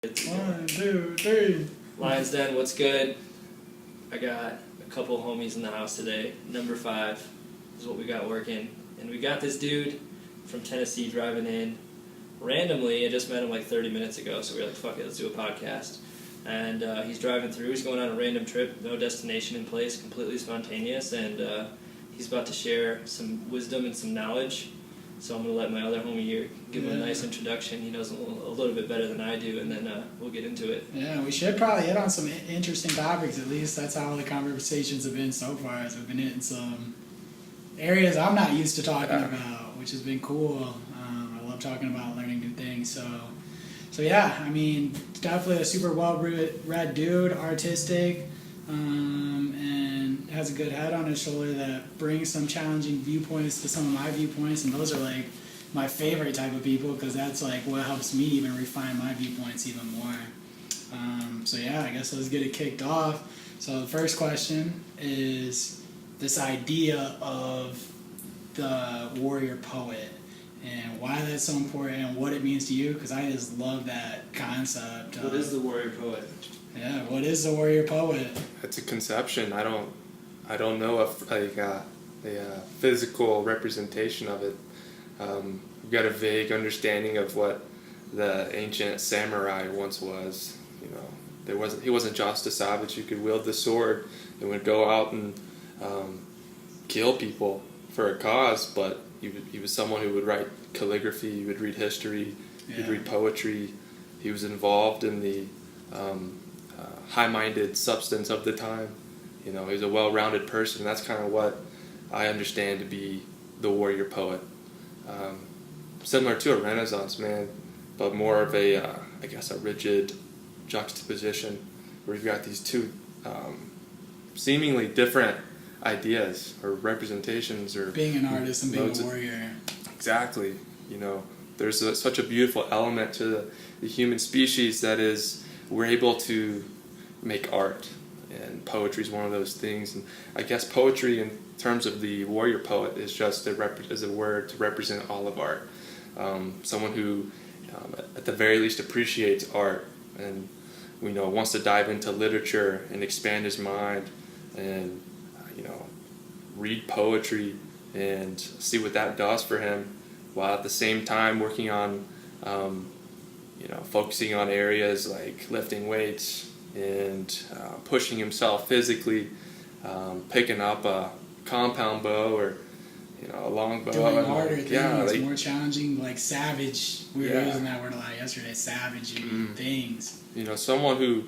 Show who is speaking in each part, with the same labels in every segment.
Speaker 1: 1, 2, 3.
Speaker 2: Lions Den, what's good? I got a couple homies in the house today. Number 5 is what we got working. And we got this dude from Tennessee driving in randomly. I just met him like 30 minutes ago, so we were like, fuck it, let's do a podcast. And he's driving through. He's going on a random trip, no destination in place, completely spontaneous. And he's about to share some wisdom and some knowledge. So I'm going to let my other homie here give him a nice introduction. He knows a little bit better than I do, and then we'll get into it.
Speaker 1: Yeah, we should probably hit on some interesting topics. At least that's how the conversations have been so far. As we've been hitting some areas I'm not used to talking about, which has been cool. I love talking about learning new things. So yeah, I mean, definitely a super well-read dude, artistic, and has a good head on his shoulder that brings some challenging viewpoints to some of my viewpoints, and those are like my favorite type of people because that's like what helps me even refine my viewpoints even more. So yeah, I guess let's get it kicked off. So the first question is this idea of the warrior poet and why that's so important and what it means to you, because I just love that concept.
Speaker 2: What is the warrior poet?
Speaker 1: Yeah, what is the warrior poet?
Speaker 3: It's a conception. I don't know if like a physical representation of it. I've got a vague understanding of what the ancient samurai once was. You know, he wasn't just a savage who could wield the sword and would go out and kill people for a cause, but he was someone who would write calligraphy, he would read history, he'd read poetry. He was involved in the high-minded substance of the time. You know, he was a well-rounded person. That's kind of what I understand to be the warrior poet. Similar to a Renaissance man, but more of a, I guess, a rigid juxtaposition where you've got these two seemingly different ideas or representations or
Speaker 1: being an artist and being a warrior.
Speaker 3: Exactly. You know, there's such a beautiful element to the human species that is we're able to make art, and poetry is one of those things. And I guess poetry in terms of the warrior poet is just is a word to represent all of art. Someone who at the very least appreciates art and wants to dive into literature and expand his mind and read poetry and see what that does for him, while at the same time working on focusing on areas like lifting weights and pushing himself physically, picking up a compound bow or a long bow.
Speaker 1: Doing harder things, more challenging, like savage. We were using that word a lot yesterday, savage things.
Speaker 3: Someone who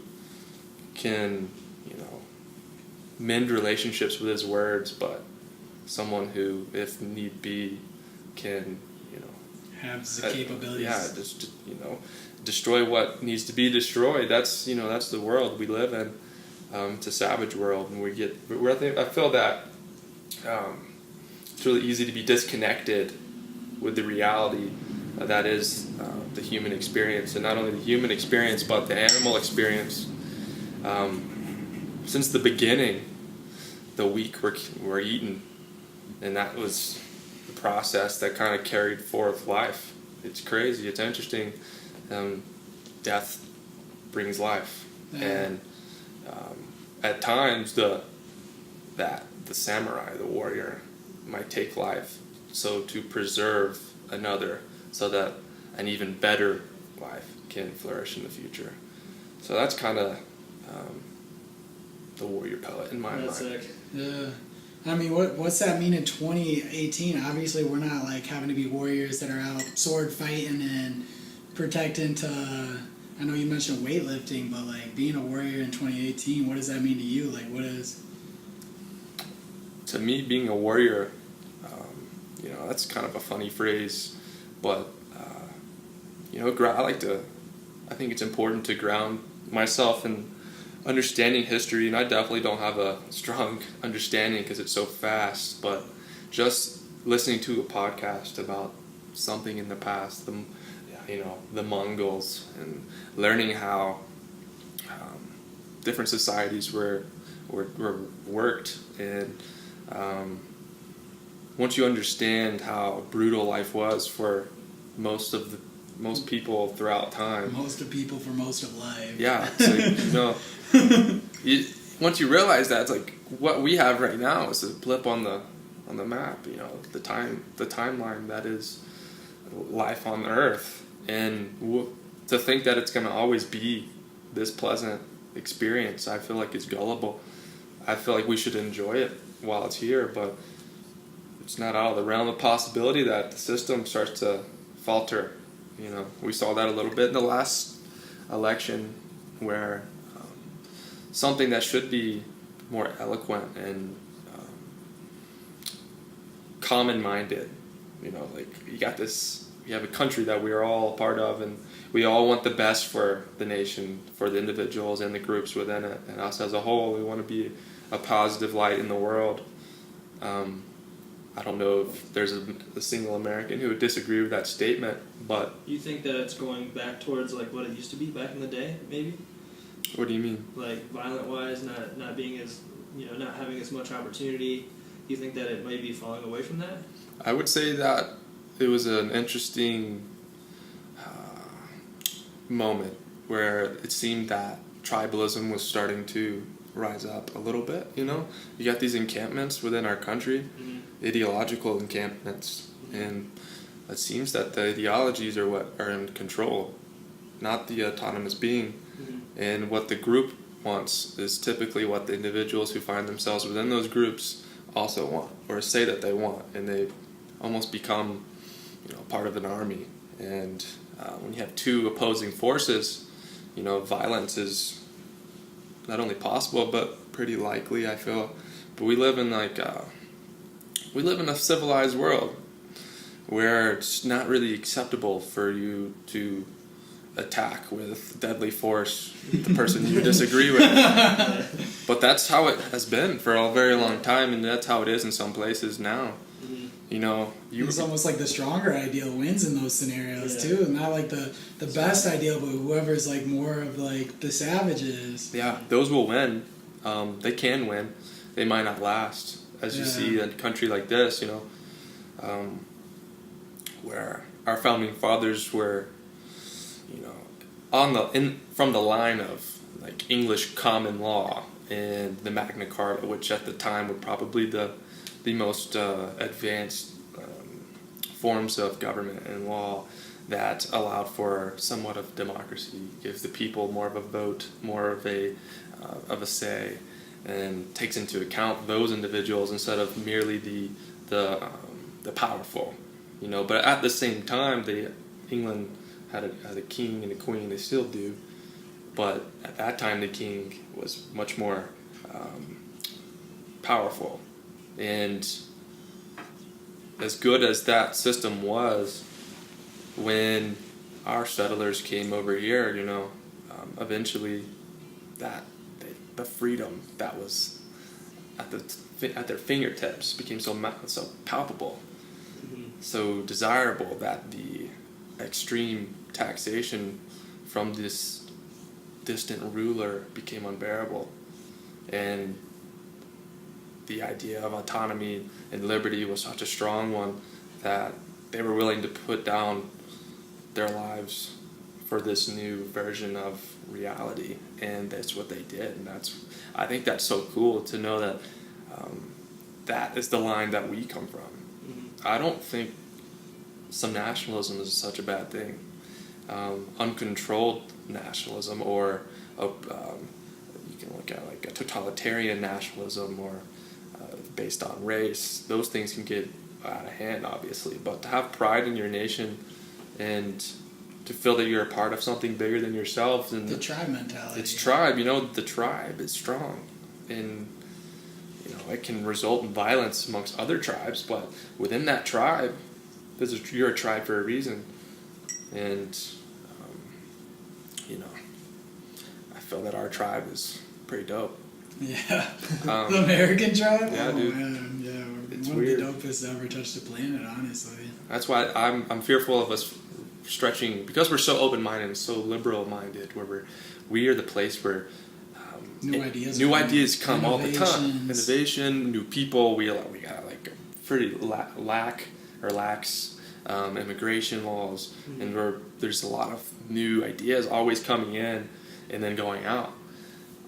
Speaker 3: can, mend relationships with his words, but someone who, if need be, can,
Speaker 1: has the capabilities.
Speaker 3: Just destroy what needs to be destroyed. That's the world we live in. It's a savage world, and I feel that it's really easy to be disconnected with the reality that is the human experience, and not only the human experience but the animal experience. Since the beginning, the weak were eaten, and that was the process that kind of carried forth life. It's crazy. It's interesting. Death brings life, and at times the samurai, the warrior, might take life so to preserve another, so that an even better life can flourish in the future. So that's kind of the warrior poet in my mind.
Speaker 2: Sick.
Speaker 1: Yeah. I mean, what's that mean in 2018? Obviously, we're not like having to be warriors that are out sword fighting and protecting to. I know you mentioned weightlifting, but like being a warrior in 2018, what does that mean to you? Like, what is?
Speaker 3: To me, being a warrior, that's kind of a funny phrase, but I think it's important to ground myself in understanding history, and I definitely don't have a strong understanding because it's so fast, but just listening to a podcast about something in the past, the Mongols, and learning how different societies were worked, and once you understand how brutal life was for most of most people throughout time.
Speaker 1: Most of people for most of life.
Speaker 3: Yeah, it's once you realize that, it's like what we have right now is a blip on the map. The timeline that is life on Earth, and to think that it's going to always be this pleasant experience, I feel like it's gullible. I feel like we should enjoy it while it's here, but it's not out of the realm of possibility that the system starts to falter. We saw that a little bit in the last election, where something that should be more eloquent and common-minded, like you have a country that we are all a part of, and we all want the best for the nation, for the individuals and the groups within it, and us as a whole. We want to be a positive light in the world. I don't know if there's a single American who would disagree with that statement, but...
Speaker 2: You think that it's going back towards like what it used to be back in the day, maybe?
Speaker 3: What do you mean?
Speaker 2: Like violent-wise, not being as, not having as much opportunity. You think that it might be falling away from that?
Speaker 3: I would say that it was an interesting moment where it seemed that tribalism was starting to rise up a little bit. You got these encampments within our country, ideological encampments, and it seems that the ideologies are what are in control, not the autonomous being. And what the group wants is typically what the individuals who find themselves within those groups also want, or say that they want, and they almost become part of an army. And when you have two opposing forces, violence is not only possible but pretty likely, I feel. But we live in a civilized world where it's not really acceptable for you to attack with deadly force the person you disagree with. But that's how it has been for a very long time, and that's how it is in some places now. It's
Speaker 1: almost like the stronger ideal wins in those scenarios too, not like the best ideal, but whoever's like more of like the savages.
Speaker 3: Yeah, those will win. They can win. They might not last, as you see in a country like this, where our founding fathers were, from the line of like English common law and the Magna Carta, which at the time were probably the most advanced forms of government and law that allowed for somewhat of democracy, gives the people more of a vote, more of a say, and takes into account those individuals instead of merely the powerful. But at the same time, England had a king and a queen. They still do, but at that time the king was much more powerful. And as good as that system was, when our settlers came over here, eventually the freedom that was at their fingertips became so palpable, so desirable, that the extreme taxation from this distant ruler became unbearable. And the idea of autonomy and liberty was such a strong one that they were willing to put down their lives for this new version of reality, and that's what they did. And I think that's so cool to know that that is the line that we come from. I don't think some nationalism is such a bad thing. Uncontrolled nationalism, or you can look at like a totalitarian nationalism, or based on race, those things can get out of hand, obviously. But to have pride in your nation and to feel that you're a part of something bigger than yourself, and
Speaker 1: the tribe mentality.
Speaker 3: It's tribe, the tribe is strong, and it can result in violence amongst other tribes, but within that tribe, you're a tribe for a reason. And I feel that our tribe is pretty dope.
Speaker 1: Yeah. The American tribe?
Speaker 3: Yeah, dude.
Speaker 1: Man. Yeah, we're
Speaker 3: it's
Speaker 1: one
Speaker 3: weird.
Speaker 1: of the dopest to ever touch the planet, honestly.
Speaker 3: That's why I'm fearful of us stretching, because we're so open-minded and so liberal-minded, where we are the place where
Speaker 1: new ideas
Speaker 3: come all the time. Innovation, new people. We got like a pretty lax immigration laws, and we're there's a lot of new ideas always coming in and then going out.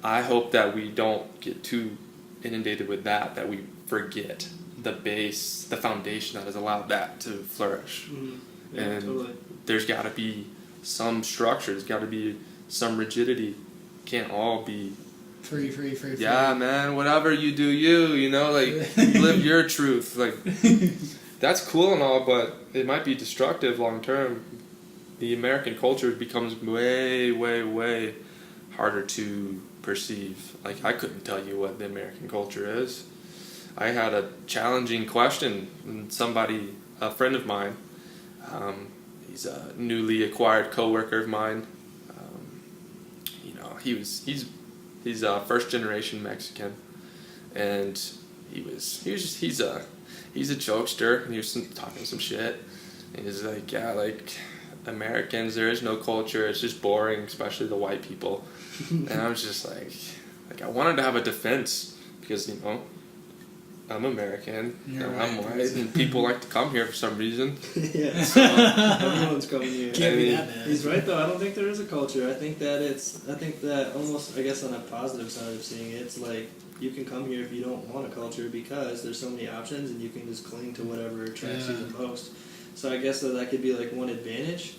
Speaker 3: I hope that we don't get too inundated with that we forget the base, the foundation that has allowed that to flourish.
Speaker 2: Yeah,
Speaker 3: and
Speaker 2: totally.
Speaker 3: there's got to be some structure, there's got to be some rigidity. Can't all be
Speaker 1: Free.
Speaker 3: yeah, man, whatever you do, you know, like, you live your truth. Like, that's cool and all, but it might be destructive long term. The American culture becomes way, way, way harder to perceive. Like, I couldn't tell you what the American culture is. I had a challenging question, and somebody, a friend of mine, he's a newly acquired coworker of mine. You know, he's first generation Mexican, and he's a jokester, and he was talking some shit, and he's like, yeah, like, Americans, there is no culture, it's just boring, especially the white people. And I was just like I wanted to have a defense, because, you know, I'm American,
Speaker 1: You're
Speaker 3: and
Speaker 1: right,
Speaker 3: I'm white, and people like to come here for some reason.
Speaker 2: Yeah, so everyone's coming here.
Speaker 1: Can't be that bad.
Speaker 2: He's right though. I don't think there is a culture. I think that almost, I guess, on a positive side of seeing it, it's like you can come here if you don't want a culture, because there's so many options and you can just cling to whatever attracts you the most. So I guess that could be like one advantage.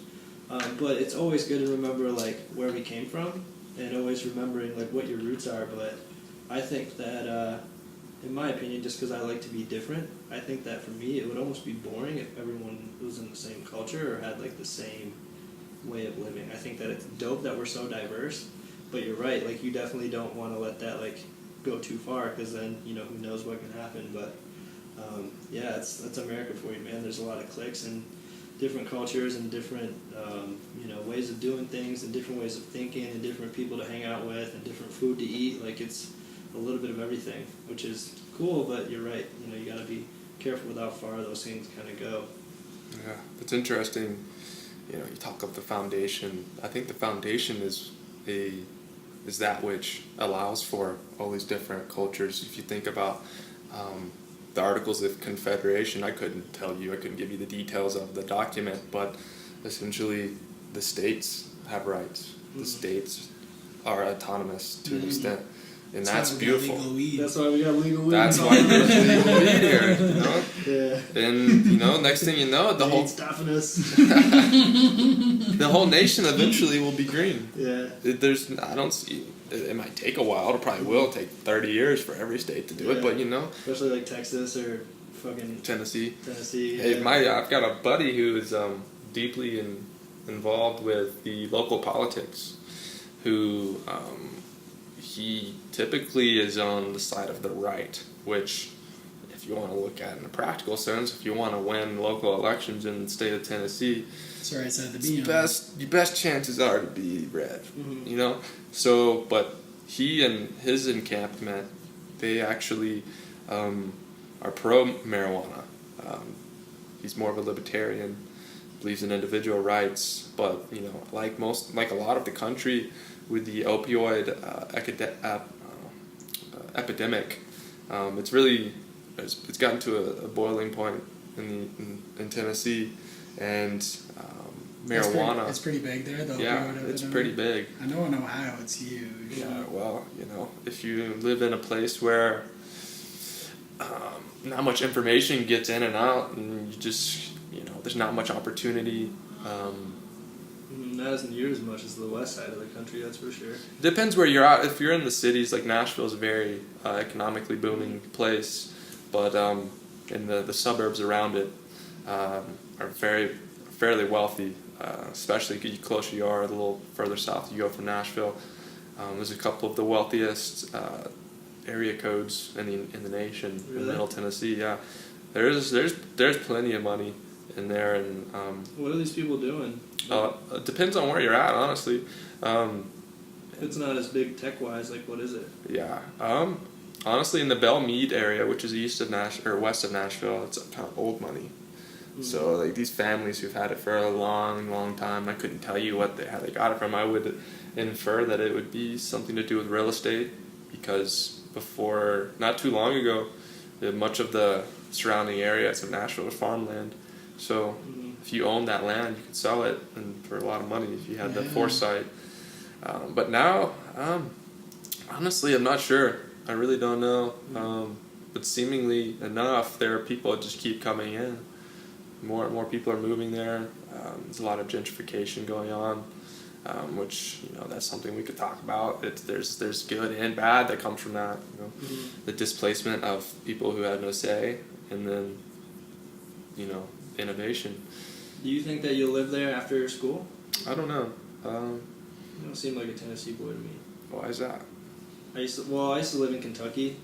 Speaker 2: But it's always good to remember like where we came from, and always remembering like what your roots are. But I think that, in my opinion, just because I like to be different, I think that for me it would almost be boring if everyone was in the same culture or had like the same way of living. I think that it's dope that we're so diverse, but you're right, like, you definitely don't want to let that like go too far, because then, you know, who knows what can happen. But yeah, that's America for you, man. There's a lot of cliques and different cultures and different you know, ways of doing things and different ways of thinking and different people to hang out with and different food to eat. Like, it's a little bit of everything, which is cool. But you're right, you know, you got to be careful with how far those things kind of go.
Speaker 3: Yeah, it's interesting. You know, you talk of the foundation. I think the foundation is that which allows for all these different cultures. If you think about the Articles of Confederation, I couldn't give you the details of the document, but essentially the states have rights. The states are autonomous to an extent, and that's beautiful.
Speaker 2: That's why we got legal weed.
Speaker 3: That's why there's legal weed here, you know?
Speaker 2: Yeah.
Speaker 3: And, you know, next thing you know, the whole
Speaker 2: stopping us.
Speaker 3: the whole nation eventually will be green.
Speaker 2: Yeah.
Speaker 3: I don't see. It might take a while. It probably will take 30 years for every state to do it, but, you know.
Speaker 2: Especially like Texas or fucking
Speaker 3: Tennessee.
Speaker 2: Yeah.
Speaker 3: Hey, I've got a buddy who is deeply involved with the local politics, who he typically is on the side of the right, which, if you want to look at it in a practical sense, if you want to win local elections in the state of Tennessee,
Speaker 1: that's where I said to be on.
Speaker 3: the best chances are to be red, you know? So, but he and his encampment, they actually are pro-marijuana. He's more of a libertarian, believes in individual rights, but, you know, like a lot of the country with the opioid epidemic, it's gotten to a boiling point in Tennessee, and marijuana.
Speaker 1: It's pretty big there, though.
Speaker 3: Yeah, it's pretty big.
Speaker 1: I know in Ohio it's huge.
Speaker 3: Yeah, well, you know, if you live in a place where not much information gets in and out, and you just, you know, there's not much opportunity.
Speaker 2: Not as near as much as the west side of the country, that's for sure.
Speaker 3: Depends where you're at. If you're in the cities, like Nashville's a very economically booming place, but in the suburbs around it are fairly wealthy, especially the closer you are, a little further south you go from Nashville. There's a couple of the wealthiest area codes in the nation.
Speaker 2: Really?
Speaker 3: In Middle Tennessee. Yeah, there's plenty of money in there, and
Speaker 2: what are these people doing?
Speaker 3: it depends on where you're at, honestly.
Speaker 2: It's not as big tech-wise. Like, what is it?
Speaker 3: Yeah. Honestly, in the Belle Meade area, which is east of west of Nashville, it's kind of old money. So, like, these families who've had it for a long, long time, I couldn't tell you how they got it from. I would infer that it would be something to do with real estate, because not too long ago, much of the surrounding areas of Nashville was farmland. So, if you owned that land, you could sell it and for a lot of money if you had the foresight. But now, honestly, I'm not sure. I really don't know. But seemingly enough, there are people that just keep coming in. More and more people are moving there. There's a lot of gentrification going on, which, you know, that's something we could talk about. There's good and bad that comes from that. You know, the displacement of people who had no say, and then, you know, innovation.
Speaker 2: Do you think that you'll live there after school?
Speaker 3: I don't know.
Speaker 2: You don't seem like a Tennessee boy to me.
Speaker 3: Why is that?
Speaker 2: I used to live in Kentucky,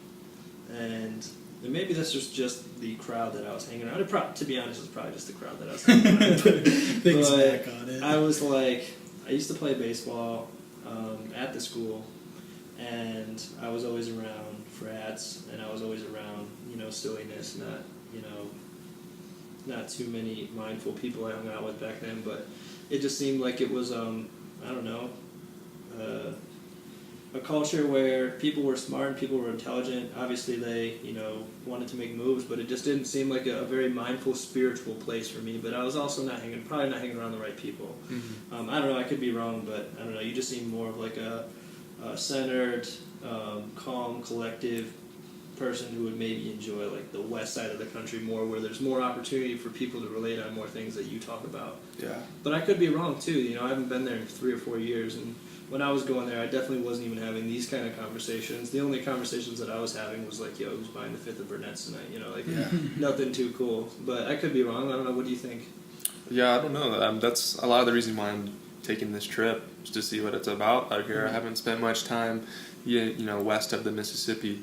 Speaker 2: and maybe that's just the crowd that I was hanging around. To be honest, it's probably just the crowd that I was hanging around.
Speaker 1: Things back on it.
Speaker 2: I was like, I used to play baseball at the school, and I was always around frats, and I was always around, you know, silliness, not too many mindful people I hung out with back then, but it just seemed like it was, I don't know, a culture where people were smart and people were intelligent. Obviously they, you know, wanted to make moves, but it just didn't seem like a very mindful, spiritual place for me. But I was also probably not hanging around the right people.
Speaker 3: Mm-hmm.
Speaker 2: I don't know, I could be wrong, but I don't know, you just seem more of like a centered, calm, collective person who would maybe enjoy like the west side of the country more, where there's more opportunity for people to relate on more things that you talk about.
Speaker 3: Yeah.
Speaker 2: But I could be wrong too. You know, I haven't been there in 3 or 4 years, and when I was going there, I definitely wasn't even having these kind of conversations. The only conversations that I was having was like, yo, who's buying the fifth of Burnett's tonight? You know, like nothing too cool. But I could be wrong. I don't know. What do you think?
Speaker 3: Yeah, I don't know. That's a lot of the reason why I'm taking this trip, is to see what it's about out here. I haven't spent much time, you know, west of the Mississippi.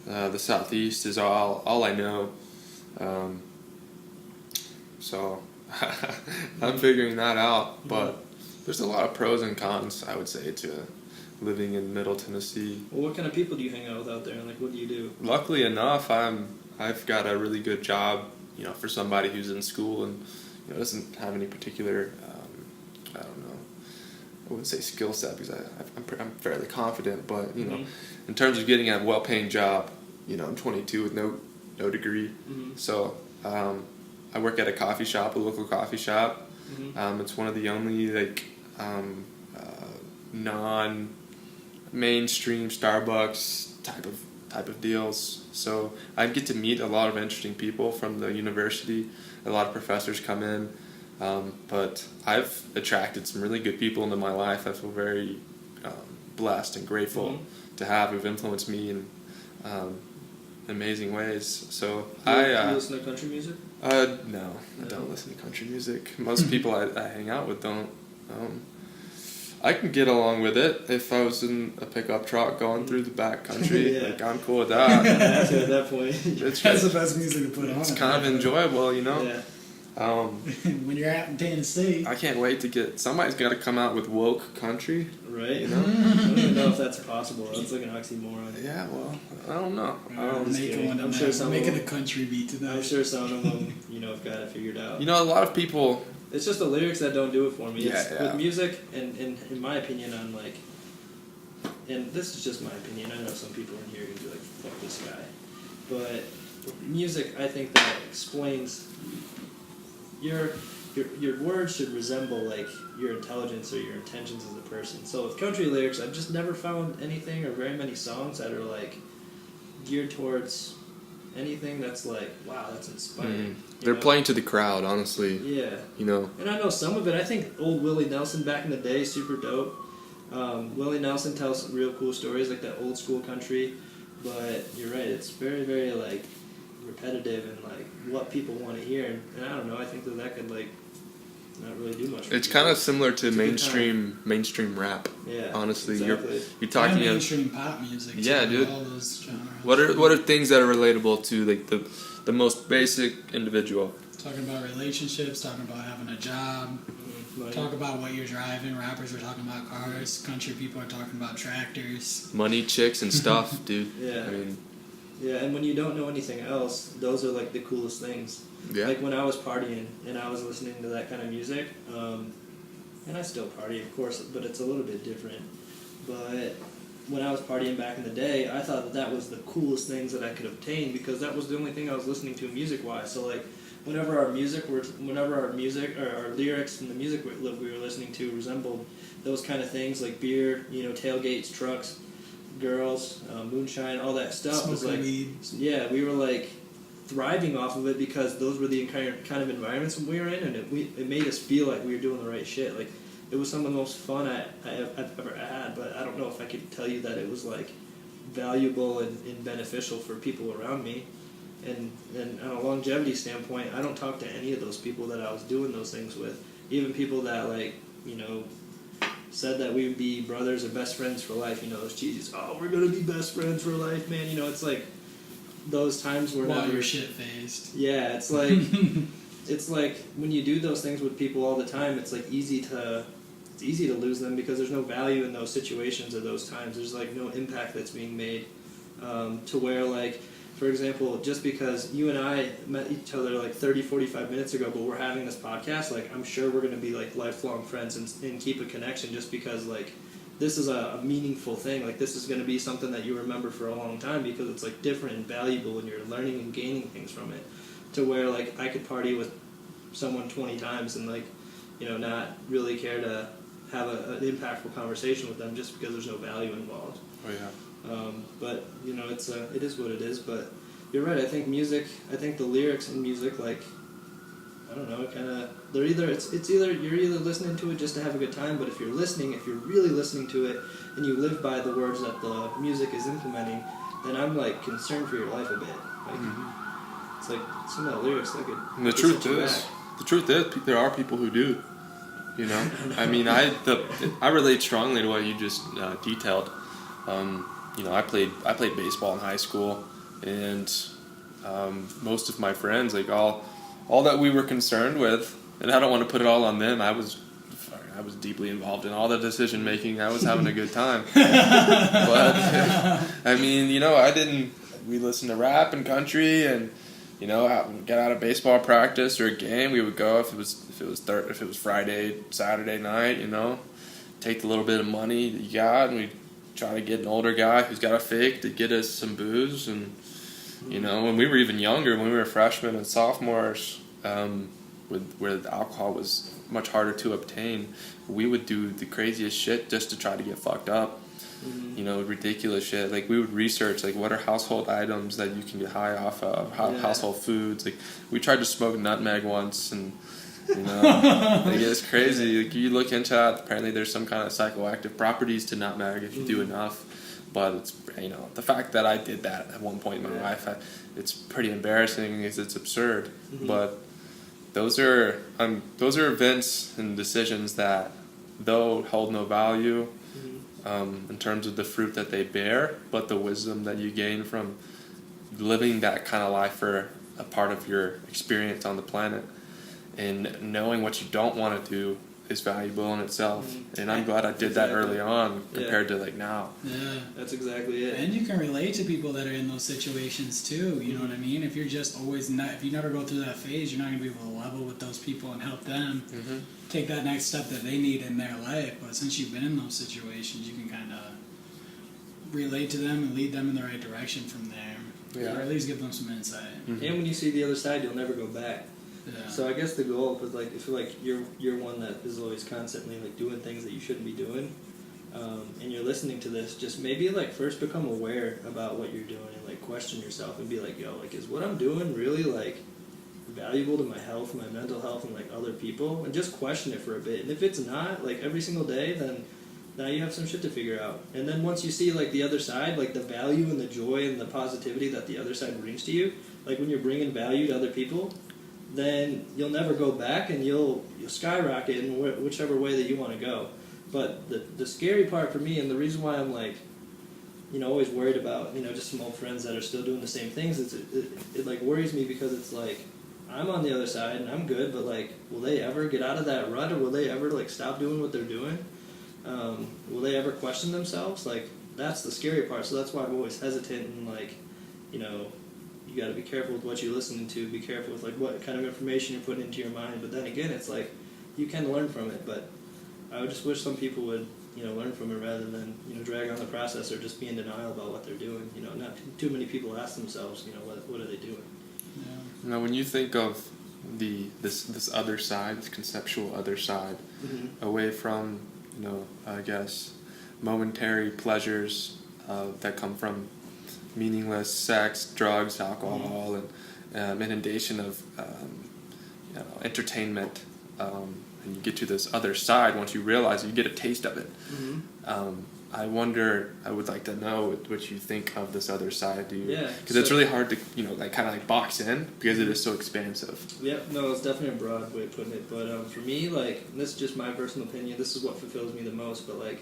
Speaker 3: The southeast is all I know. So I'm figuring that out. But there's a lot of pros and cons, I would say, to living in Middle Tennessee.
Speaker 2: Well, what kind of people do you hang out with out there, and like, what do you do?
Speaker 3: Luckily enough, I've got a really good job, you know, for somebody who's in school and, you know, doesn't have any particular, I don't know, I wouldn't say skill set, because I'm fairly confident, but, you know, in terms of getting a well-paying job, you know, I'm 22 with no degree, so I work at a local coffee shop. It's one of the only like non-mainstream Starbucks type of deals. So I get to meet a lot of interesting people from the university. A lot of professors come in, but I've attracted some really good people into my life. I feel very blessed and grateful to have, who've influenced me in amazing ways. So
Speaker 2: Do you listen to country music?
Speaker 3: No, I don't listen to country music. Most people I hang out with don't. I can get along with it if I was in a pickup truck going through the back country. Like, I'm cool with that.
Speaker 2: At that point,
Speaker 1: That's the best music to put on.
Speaker 3: It's kind of enjoyable, you know.
Speaker 2: Yeah.
Speaker 1: When you're out in Tennessee.
Speaker 3: I can't wait to get. Somebody's got to come out with woke country.
Speaker 2: Right.
Speaker 3: You know.
Speaker 2: I don't even know if that's possible. That's like an oxymoron.
Speaker 3: Yeah. Well, I don't know.
Speaker 2: I'm sure
Speaker 1: making a country beat tonight.
Speaker 2: I'm sure some of them, you know, have got it figured out.
Speaker 3: You know, a lot of people.
Speaker 2: It's just the lyrics that don't do it for me.
Speaker 3: Yeah.
Speaker 2: With music, and in my opinion, on like, and this is just my opinion. I know some people in here are gonna be like, "Fuck this guy," but with music, I think that explains your words should resemble like your intelligence or your intentions as a person. So with country lyrics, I've just never found anything or very many songs that are like geared towards anything that's like, wow, that's inspiring.
Speaker 3: They're playing to the crowd, honestly.
Speaker 2: Yeah.
Speaker 3: You know.
Speaker 2: And I know some of it. I think old Willie Nelson back in the day, super dope. Willie Nelson tells real cool stories, like that old school country. But you're right, it's very, very like repetitive and like what people want to hear. And I don't know, I think that could like not really do much.
Speaker 3: It's kind of similar to mainstream rap.
Speaker 2: Yeah.
Speaker 3: Honestly,
Speaker 2: exactly.
Speaker 3: you're talking
Speaker 1: and mainstream pop music.
Speaker 3: Yeah, dude.
Speaker 1: All those genres.
Speaker 3: What are things that are relatable to like the most basic individual?
Speaker 1: Talking about relationships, talking about having a job, talk about what you're driving. Rappers are talking about cars. Country people are talking about tractors.
Speaker 3: Money, chicks, and stuff, dude.
Speaker 2: Yeah.
Speaker 3: I mean,
Speaker 2: yeah, and when you don't know anything else, those are like the coolest things.
Speaker 3: yeah.
Speaker 2: Like when I was partying and I was listening to that kind of music, and I still party, of course, but it's a little bit different. But when I was partying back in the day, I thought that was the coolest things that I could obtain, because that was the only thing I was listening to music-wise. So like whenever our music or our lyrics and the music we were listening to resembled those kind of things like beer, tailgates, trucks, girls, moonshine, all that stuff. Was like,
Speaker 1: weed.
Speaker 2: Yeah, we were like thriving off of it because those were the kind of environments we were in, and it made us feel like we were doing the right shit. Like it was some of the most fun I've ever had, but I don't know if I could tell you that it was like valuable and beneficial for people around me. And on a longevity standpoint, I don't talk to any of those people that I was doing those things with. Even people that said that we would be brothers and best friends for life. Those cheesies. Oh, we're gonna be best friends for life, man. It's like those times where
Speaker 1: while you're shit faced.
Speaker 2: Yeah, it's like it's like when you do those things with people all the time. It's like easy to lose them because there's no value in those situations or those times. There's like no impact that's being made to where like. For example, just because you and I met each other like 30, 45 minutes ago, but we're having this podcast, like I'm sure we're going to be like lifelong friends and keep a connection just because like this is a meaningful thing. Like this is going to be something that you remember for a long time because it's like different and valuable and you're learning and gaining things from it. To where like I could party with someone 20 times and like, not really care to have an impactful conversation with them just because there's no value involved.
Speaker 3: Oh yeah.
Speaker 2: But it is what it is. But you're right. I think the lyrics in music, like, I don't know, kind of, they're either you're either listening to it just to have a good time. But if you're really listening to it, and you live by the words that the music is implementing, then I'm like concerned for your life a bit. Like, it's like some of the lyrics that could.
Speaker 3: And the truth is, there are people who do. I mean, I relate strongly to what you just detailed. I played baseball in high school, and most of my friends, like all that we were concerned with, and I don't want to put it all on them. I was deeply involved in all the decision making. I was having a good time, but I mean, we listened to rap and country, and get out of baseball practice or a game, we would go if it was Friday, Saturday night, take the little bit of money that you got, and we'd try to get an older guy who's got a fake to get us some booze. And when we were even younger, when we were freshmen and sophomores, where the alcohol was much harder to obtain, we would do the craziest shit just to try to get fucked up. Ridiculous shit. Like we would research like what are household items that you can get high off of, household foods. Like we tried to smoke nutmeg once, and like it's crazy. Like you look into that, apparently there's some kind of psychoactive properties to nutmeg if you do enough. But it's the fact that I did that at one point in my life, it's pretty embarrassing. It's absurd. But those are events and decisions that though hold no value in terms of the fruit that they bear, but the wisdom that you gain from living that kind of life for a part of your experience on the planet. And knowing what you don't want to do is valuable in itself. And I'm glad I did that early on compared to like now.
Speaker 1: Yeah,
Speaker 2: that's exactly it.
Speaker 1: And you can relate to people that are in those situations too. You know what I mean? If you're just always if you never go through that phase, you're not going to be able to level with those people and help them take that next step that they need in their life. But since you've been in those situations, you can kind of relate to them and lead them in the right direction from there.
Speaker 3: Yeah.
Speaker 1: Or at least give them some insight.
Speaker 2: And when you see the other side, you'll never go back.
Speaker 1: Yeah.
Speaker 2: So I guess the goal is like if you're one that is always constantly like doing things that you shouldn't be doing, and you're listening to this, just maybe like first become aware about what you're doing and like question yourself and be like, yo, like is what I'm doing really like valuable to my health, my mental health, and like other people, and just question it for a bit. And if it's not, like every single day, then now you have some shit to figure out. And then once you see like the other side, like the value and the joy and the positivity that the other side brings to you, like when you're bringing value to other people, then you'll never go back and you'll skyrocket in whichever way that you want to go. But the scary part for me, and the reason why I'm like, always worried about, just some old friends that are still doing the same things, it like worries me because it's like, I'm on the other side and I'm good, but like, will they ever get out of that rut, or will they ever like stop doing what they're doing? Will they ever question themselves? Like, that's the scary part. So that's why I'm always hesitant and like, you got to be careful with what you're listening to. Be careful with like what kind of information you're putting into your mind. But then again, it's like you can learn from it. But I would just wish some people would learn from it rather than drag on the process or just be in denial about what they're doing. Not too many people ask themselves, what are they doing?
Speaker 1: Yeah.
Speaker 3: Now, when you think of this other side, this conceptual other side, away from, I guess, momentary pleasures that come from meaningless sex, drugs, alcohol, and inundation of entertainment. And you get to this other side once you realize it, you get a taste of it. I would like to know what you think of this other side. Because it's really hard to, kind of box in because it is so expansive.
Speaker 2: Yep, no, it's definitely a broad way of putting it. But for me, and this is just my personal opinion, this is what fulfills me the most. But,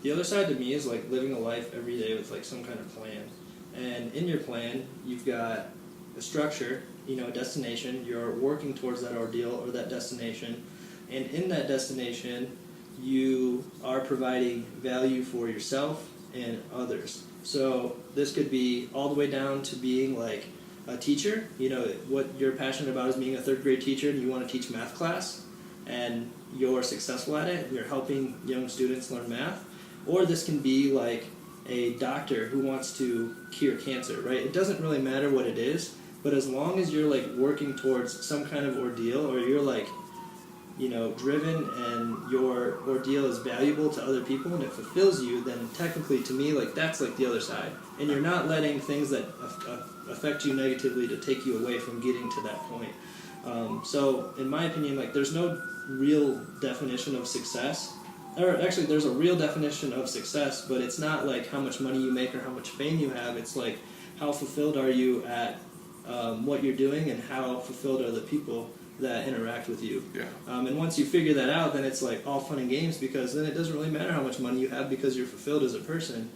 Speaker 2: the other side to me is, living a life every day with, some kind of plan. And in your plan, you've got a structure, a destination. You're working towards that ordeal or that destination. And in that destination, you are providing value for yourself and others. So this could be all the way down to being a teacher. What you're passionate about is being a third grade teacher and you want to teach math class and you're successful at it. You're helping young students learn math. Or this can be a doctor who wants to cure cancer, right? It doesn't really matter what it is, but as long as you're working towards some kind of ordeal or you're driven and your ordeal is valuable to other people and it fulfills you, then technically to me that's the other side. And you're not letting things that affect you negatively to take you away from getting to that point. So in my opinion, there's no real definition of success. Or actually there's a real definition of success, but it's not how much money you make or how much fame you have. It's how fulfilled are you at what you're doing and how fulfilled are the people that interact with you.
Speaker 3: Yeah.
Speaker 2: And once you figure that out, then it's all fun and games because then it doesn't really matter how much money you have because you're fulfilled as a person.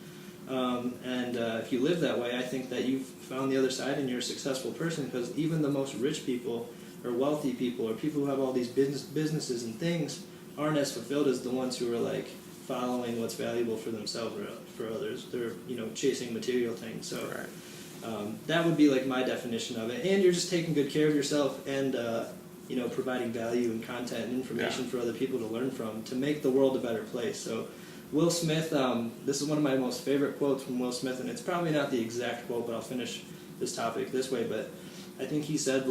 Speaker 2: And if you live that way, I think that you've found the other side and you're a successful person because even the most rich people or wealthy people or people who have all these businesses and things aren't as fulfilled as the ones who are following what's valuable for themselves or for others. They're chasing material things. So that would be my definition of it. And you're just taking good care of yourself and providing value and content and information for other people to learn from to make the world a better place. So Will Smith, this is one of my most favorite quotes from Will Smith, and it's probably not the exact quote, but I'll finish this topic this way. But I think he said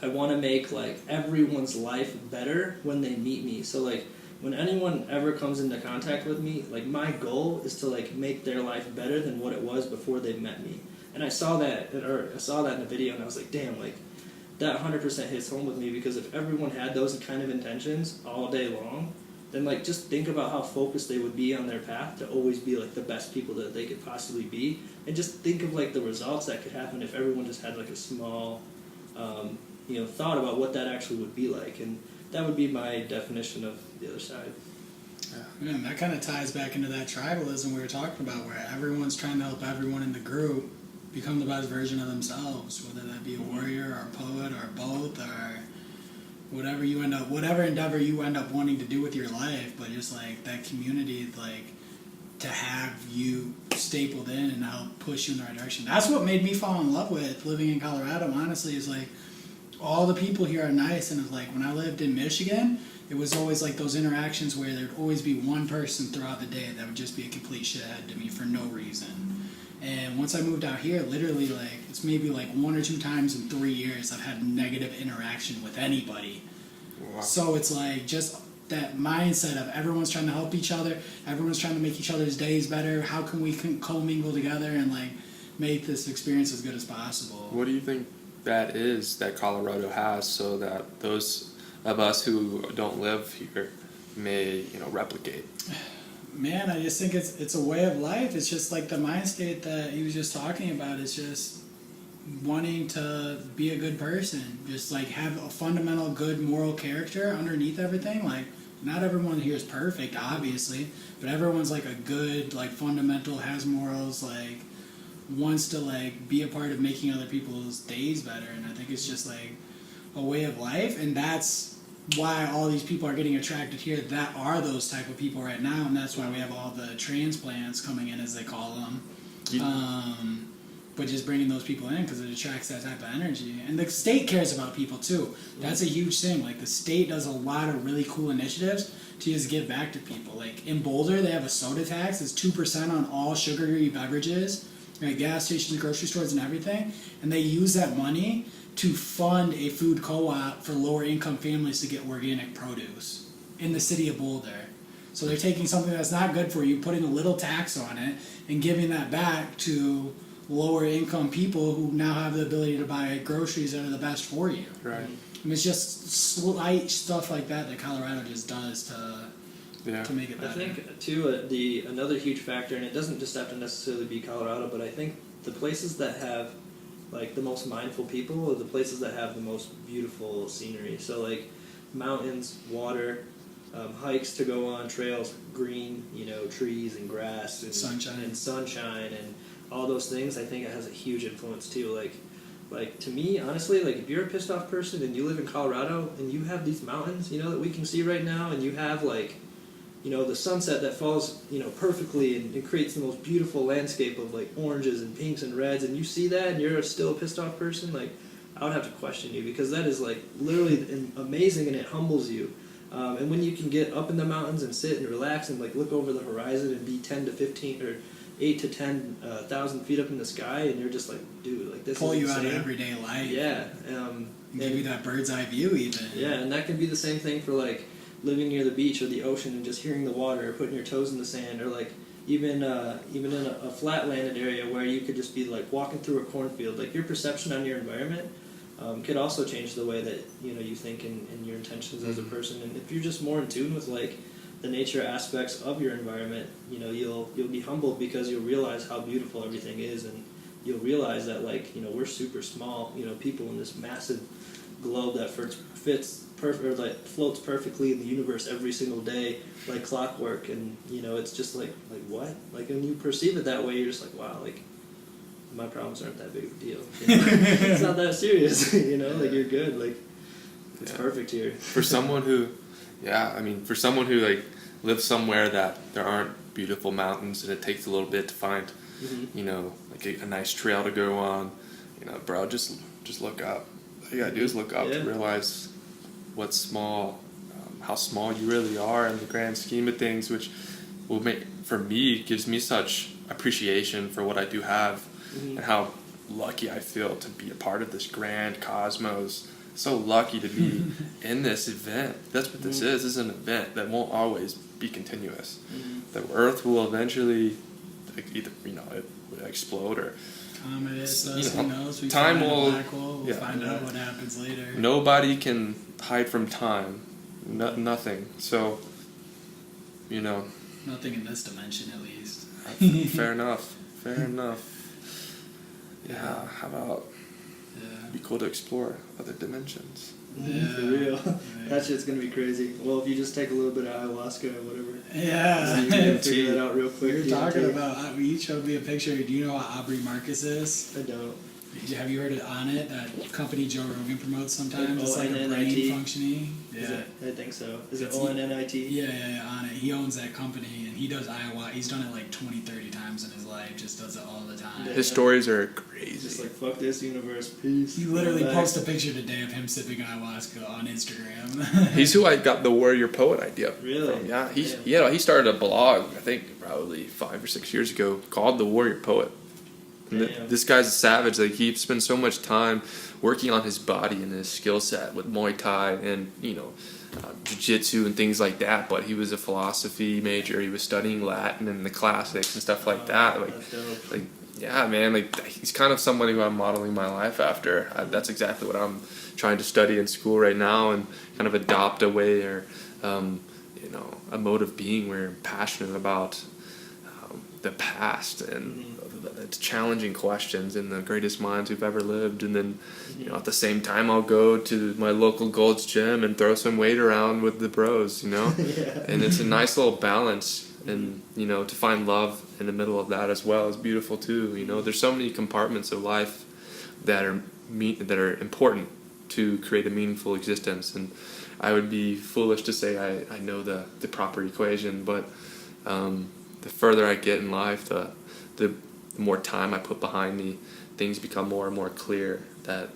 Speaker 2: I want to make everyone's life better when they meet me. So when anyone ever comes into contact with me, my goal is to make their life better than what it was before they met me. And I saw that in a video, and I was damn, that 100% hits home with me because if everyone had those kind of intentions all day long, then just think about how focused they would be on their path to always be the best people that they could possibly be, and just think of the results that could happen if everyone just had a small thought about what that actually would be like. And that would be my definition of the other side.
Speaker 1: Yeah, and that kind of ties back into that tribalism we were talking about, where everyone's trying to help everyone in the group become the best version of themselves, whether that be a warrior or a poet or both or whatever endeavor you end up wanting to do with your life. But just that community, to have you stapled in and help push you in the right direction. That's what made me fall in love with living in Colorado, honestly, is all the people here are nice. And it's when I lived in Michigan, it was always those interactions where there'd always be one person throughout the day that would just be a complete shithead to me for no reason. And once I moved out here, literally it's maybe 1 or 2 times in 3 years I've had negative interaction with anybody.
Speaker 3: Wow.
Speaker 1: So it's just that mindset of everyone's trying to help each other, everyone's trying to make each other's days better. How can we commingle together and make this experience as good as possible?
Speaker 3: What do you think that is that Colorado has so that those of us who don't live here may replicate?
Speaker 1: Man, I just think it's a way of life. It's just the mind state that he was just talking about. It's just wanting to be a good person, just have a fundamental good moral character underneath everything. Not everyone here is perfect, obviously, but everyone's a good fundamental, has morals, wants to be a part of making other people's days better. And I think it's just a way of life, and that's why all these people are getting attracted here that are those type of people right now, and that's why we have all the transplants coming in, as they call them. But just bringing those people in because it attracts that type of energy. And the state cares about people too. That's a huge thing. The state does a lot of really cool initiatives to just give back to people. In Boulder, they have a soda tax. It's 2% on all sugary beverages, gas stations, grocery stores, and everything. And they use that money to fund a food co-op for lower income families to get organic produce in the city of Boulder. So they're taking something that's not good for you, putting a little tax on it, and giving that back to lower income people who now have the ability to buy groceries that are the best for you.
Speaker 3: Right.
Speaker 1: I mean, it's just slight stuff like that that Colorado just does to make it better.
Speaker 2: I think too another huge factor, and it doesn't just have to necessarily be Colorado, but I think the places that have like the most mindful people are the places that have the most beautiful scenery. So like mountains, water, hikes to go on, trails, green, trees and grass and sunshine and all those things. I think it has a huge influence too. Like to me, honestly, like if you're a pissed off person and you live in Colorado and you have these mountains, that we can see right now, and you have like, the sunset that falls, perfectly and it creates the most beautiful landscape of like oranges and pinks and reds, and you see that and you're still a pissed off person, like I would have to question you, because that is like literally amazing and it humbles you. And when you can get up in the mountains and sit and relax and like look over the horizon and be 10 to 15 or 8 to 10,000 feet up in the sky, and you're just like, dude, like this
Speaker 1: pull
Speaker 2: is
Speaker 1: you
Speaker 2: insane.
Speaker 1: out of everyday life.
Speaker 2: Yeah.
Speaker 1: And give you that bird's eye view even.
Speaker 2: Yeah, and that can be the same thing for like living near the beach or the ocean and just hearing the water, or putting your toes in the sand, or like even in a flat landed area where you could just be like walking through a cornfield. Like your perception on your environment could also change the way that you think and your intentions as a person. And if you're just more in tune with like the nature aspects of your environment, you'll be humbled, because you'll realize how beautiful everything is, and you'll realize that like we're super small, people in this massive globe that floats perfectly in the universe every single day like clockwork. And it's just like what, like when you perceive it that way, you're just like, wow, like my problems aren't that big of a deal. It's not that serious. Like you're good, like it's perfect here.
Speaker 3: For someone who like lives somewhere that there aren't beautiful mountains and it takes a little bit to find, like a nice trail to go on, bro, just look up. All you gotta do is look up to realize what's small, how small you really are in the grand scheme of things, which will gives me such appreciation for what I do have, and how lucky I feel to be a part of this grand cosmos. So lucky to be in this event. That's what this is. This is an event that won't always be continuous. The Earth will eventually either it will explode, or
Speaker 1: comet is us, who knows? We
Speaker 3: time
Speaker 1: find
Speaker 3: will.
Speaker 1: a black hole, we'll find out what happens later.
Speaker 3: Nobody can hide from time. Nothing. So,
Speaker 1: nothing in this dimension, at least.
Speaker 3: Fair enough. Yeah. How about? It'd be cool to explore other dimensions.
Speaker 1: Yeah.
Speaker 2: For real.
Speaker 1: Right.
Speaker 2: That shit's gonna be crazy. Well, if you just take a little bit of ayahuasca or whatever.
Speaker 1: Yeah.
Speaker 2: So you can figure that out real quick.
Speaker 1: We were talking about, you showed me a picture. Do you know what Aubrey Marcus is?
Speaker 2: I don't.
Speaker 1: Have you heard it On It? That company Joe Rogan promotes sometimes. It's like a
Speaker 2: ONNIT?
Speaker 1: brain functioning.
Speaker 2: Is it? I think so. Is it
Speaker 1: It's-
Speaker 2: ONNIT?
Speaker 1: Yeah, On It. He owns that company, and he does ayahuasca. He's done it like 20, 30 times in his life. Just does it all the time.
Speaker 2: Yeah.
Speaker 3: His stories are
Speaker 2: Just
Speaker 3: crazy.
Speaker 2: like, fuck this universe, peace.
Speaker 1: He literally
Speaker 2: Bye.
Speaker 1: posted a picture today of him sipping ayahuasca on Instagram.
Speaker 3: He's who I got the Warrior Poet idea
Speaker 2: Really?
Speaker 3: from. Yeah,
Speaker 2: Damn.
Speaker 3: he started a blog, I think probably 5 or 6 years ago, called The Warrior Poet. And
Speaker 2: Damn.
Speaker 3: this guy's a savage. Like, he spends so much time working on his body and his skill set with Muay Thai and jiu-jitsu and things like that. But he was a philosophy major. He was studying Latin and the classics and stuff like that.
Speaker 2: That's dope.
Speaker 3: Like, yeah, man. Like, he's kind of somebody who I'm modeling my life after. That's exactly what I'm trying to study in school right now, and kind of adopt a way or a mode of being where I'm passionate about the past and it's challenging questions and the greatest minds who've ever lived. And then at the same time, I'll go to my local Gold's Gym and throw some weight around with the bros,
Speaker 2: Yeah.
Speaker 3: And it's a nice little balance. And to find love in the middle of that as well is beautiful too. There's so many compartments of life that are important to create a meaningful existence, and I would be foolish to say I know the proper equation, but the further I get in life, the more time I put behind me, things become more and more clear that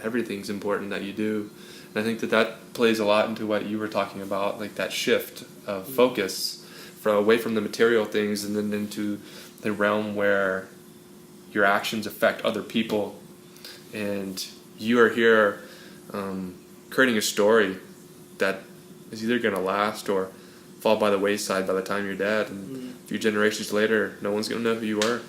Speaker 3: everything's important that you do. And I think that plays a lot into what you were talking about, like that shift of focus away from the material things and then into the realm where your actions affect other people, and you are here creating a story that is either going to last or fall by the wayside by the time you're dead. And a few generations later, no one's going to know who you are.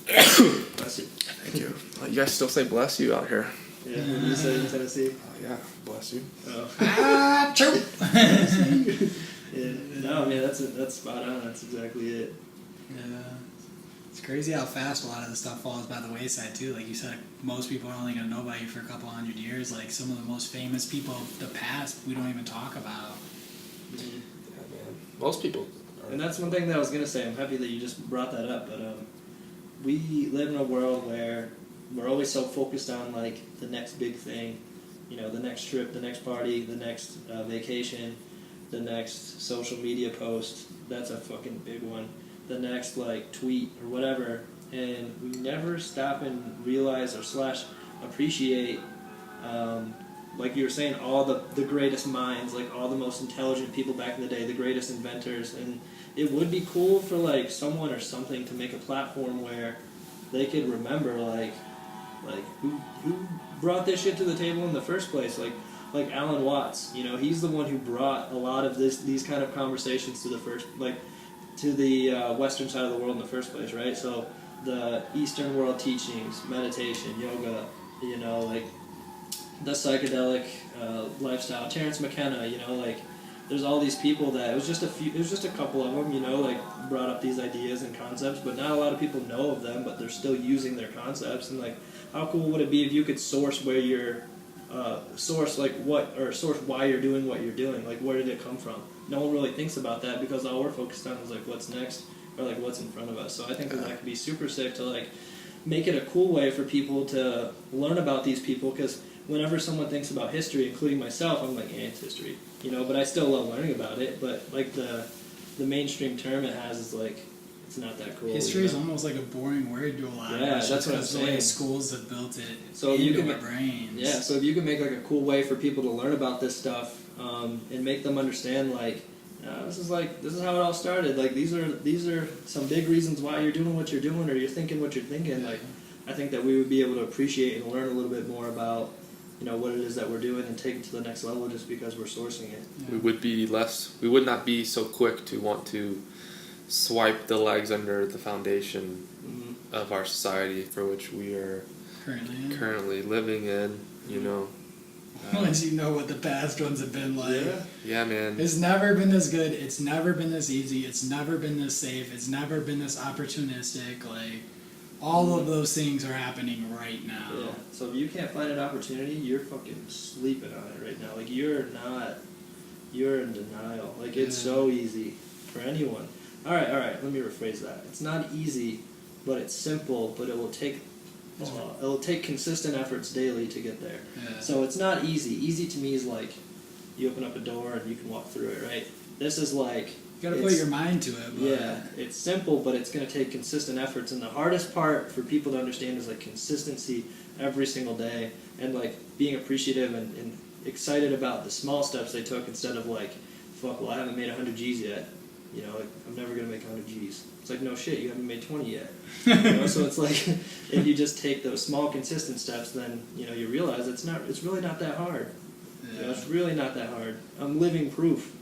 Speaker 2: Bless you.
Speaker 3: Thank you. You guys still say bless you out here.
Speaker 2: Yeah, what do you say in Tennessee?
Speaker 3: Oh, yeah, bless you.
Speaker 2: Oh.
Speaker 1: True.
Speaker 2: Yeah. No, I mean, that's spot on. That's exactly it.
Speaker 1: Yeah. It's crazy how fast a lot of the stuff falls by the wayside too. Like you said, most people are only gonna know about you for a couple hundred years. Like some of the most famous people of the past, we don't even talk about.
Speaker 3: Yeah, man. Most people are.
Speaker 2: And that's one thing that I was gonna say. I'm happy that you just brought that up. But we live in a world where we're always so focused on like the next big thing, you know, the next trip, the next party, the next vacation, the next social media post. That's a fucking big one. The next like tweet or whatever, and we never stop and realize or / appreciate, like you were saying, all the greatest minds, like all the most intelligent people back in the day, the greatest inventors. And it would be cool for like someone or something to make a platform where they could remember like who brought this shit to the table in the first place, like Alan Watts. You know, he's the one who brought a lot of these kind of conversations to the western side of the world in the first place, right? So the Eastern world teachings, meditation, yoga, you know, like the psychedelic lifestyle. Terrence McKenna, you know, like there's all these people that it was just a couple of them, you know, like brought up these ideas and concepts, but not a lot of people know of them, but they're still using their concepts. And like, how cool would it be if you could source where you're source why you're doing what you're doing? Like, where did it come from? No one really thinks about that because all we're focused on is like what's next or like what's in front of us. So I think that could be super sick to like make it a cool way for people to learn about these people, because whenever someone thinks about history, including myself, I'm like, it's history, you know, but I still love learning about it. But like the mainstream term it has is like, it's not that cool.
Speaker 1: History
Speaker 2: you
Speaker 1: is
Speaker 2: know?
Speaker 1: almost like a boring word to a lot of
Speaker 2: Yeah,
Speaker 1: us.
Speaker 2: that's what I'm
Speaker 1: because the way
Speaker 2: saying.
Speaker 1: schools have built it
Speaker 2: So if you
Speaker 1: into
Speaker 2: can
Speaker 1: our brains.
Speaker 2: Yeah, so if you can make like a cool way for people to learn about this stuff, and make them understand like, this is how it all started. Like these are some big reasons why you're doing what you're doing or you're thinking what you're thinking. Like, I think that we would be able to appreciate and learn a little bit more about, you know, what it is that we're doing and take it to the next level just because we're sourcing it.
Speaker 3: Yeah. We would not be so quick to want to swipe the legs under the foundation of our society for which we are currently living in, you know.
Speaker 1: Once you know what the past ones have been like.
Speaker 3: Yeah, man.
Speaker 1: It's never been this good. It's never been this easy. It's never been this safe. It's never been this opportunistic. Like, all of those things are happening right now.
Speaker 2: Yeah. So if you can't find an opportunity, you're fucking sleeping on it right now. Like, you're in denial. Like, it's so easy for anyone. All right, let me rephrase that. It's not easy, but it's simple, but it'll take consistent efforts daily to get there.
Speaker 1: Yeah.
Speaker 2: So it's not easy. Easy to me is like, you open up a door and you can walk through it, right? This is like...
Speaker 1: You gotta put your mind to it. But
Speaker 2: yeah, it's simple, but it's going to take consistent efforts. And the hardest part for people to understand is like consistency every single day, and like being appreciative and excited about the small steps they took instead of like, fuck, well, I haven't made 100 G's yet. You know, like, I'm never going to make 100 G's. It's like, no shit, you haven't made 20 yet. You know, so it's like, if you just take those small consistent steps, then, you know, you realize it's really not that hard.
Speaker 1: Yeah.
Speaker 2: You know, it's really not that hard. I'm living proof.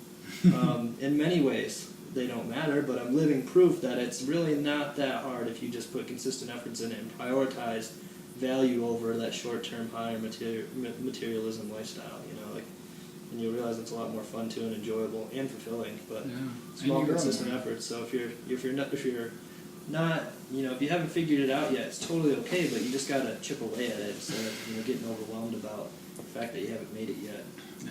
Speaker 2: In many ways, they don't matter, but I'm living proof that it's really not that hard if you just put consistent efforts in it and prioritize value over that short-term high materialism lifestyle, you know, like, and you'll realize it's a lot more fun too and enjoyable and fulfilling, but small consistent efforts. So if you're not, you know, if you haven't figured it out yet, it's totally okay, but you just gotta chip away at it instead of, you know, getting overwhelmed about the fact that you haven't made it yet.
Speaker 1: Yeah.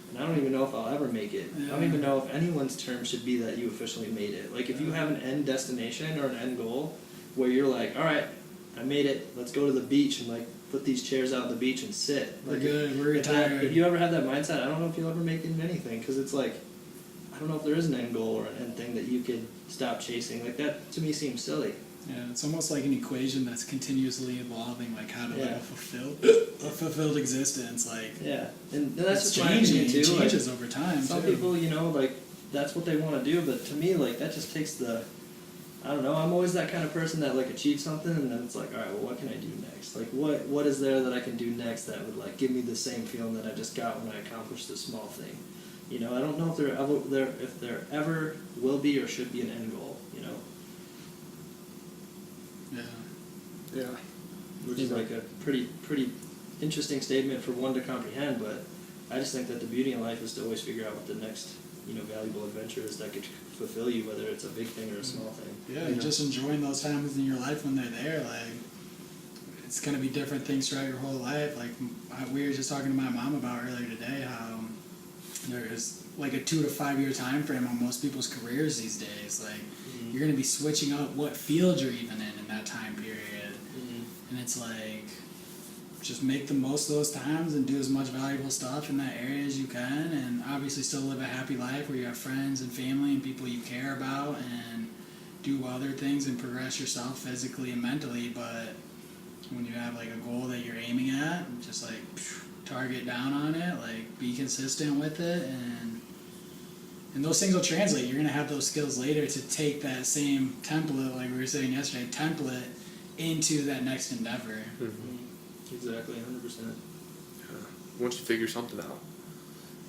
Speaker 2: And I don't even know if I'll ever make it. I don't even know if anyone's term should be that you officially made it. Like, if you have an end destination or an end goal where you're like, all right, I made it, let's go to the beach and like put these chairs out on the beach and sit.
Speaker 1: We're
Speaker 2: Like,
Speaker 1: good. We're retired.
Speaker 2: If you ever have that mindset, I don't know if you'll ever make it in anything, because it's like, I don't know if there is an end goal or an end thing that you could stop chasing. Like, that to me seems silly.
Speaker 1: Yeah, it's almost like an equation that's continuously evolving, like how to live a fulfilled existence. Like,
Speaker 2: and that's
Speaker 1: it's
Speaker 2: just my opinion too.
Speaker 1: It changes
Speaker 2: like,
Speaker 1: over time.
Speaker 2: Some people, you know, like, that's what they want to do, but to me, like, that just takes the I don't know. I'm always that kind of person that like achieves something, and then it's like, all right, well, what can I do next? Like, what is there that I can do next that would like give me the same feeling that I just got when I accomplished this small thing? You know, I don't know if there ever will be or should be an end goal. You know,
Speaker 1: Yeah.
Speaker 2: which is like a pretty interesting statement for one to comprehend. But I just think that the beauty in life is to always figure out what the next valuable adventure is that could fulfill you, whether it's a big thing or a small thing.
Speaker 1: Yeah,
Speaker 2: you
Speaker 1: and
Speaker 2: know?
Speaker 1: just enjoying those times in your life when they're there. Like, it's going to be different things throughout your whole life. Like, we were just talking to my mom about earlier today how there is like a 2 to 5 year time frame on most people's careers these days. Like, you're going to be switching up what field you're even in that time period. And it's like, just make the most of those times and do as much valuable stuff in that area as you can, and obviously still live a happy life where you have friends and family and people you care about, and do other things and progress yourself physically and mentally. But when you have like a goal that you're aiming at, just like target down on it, like be consistent with it, and those things will translate. You're gonna have those skills later to take that same template, like we were saying yesterday, into that next endeavor.
Speaker 2: Exactly, 100%.
Speaker 3: Once you figure something out,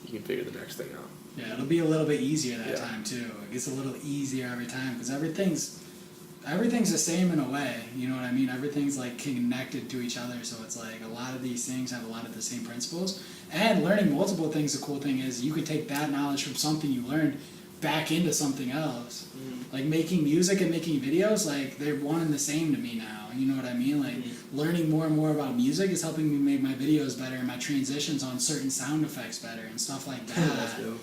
Speaker 3: you can figure the next thing out.
Speaker 1: Yeah, it'll be a little bit easier that time too. It gets a little easier every time because everything's the same in a way. You know what I mean? Everything's like connected to each other, so it's like a lot of these things have a lot of the same principles. And learning multiple things, the cool thing is you could take that knowledge from something you learned back into something else. Like making music and making videos, like they're one and the same to me now. You know what I mean? Like learning more and more about music is helping me make my videos better and my transitions on certain sound effects better and stuff like that.
Speaker 2: That's dope.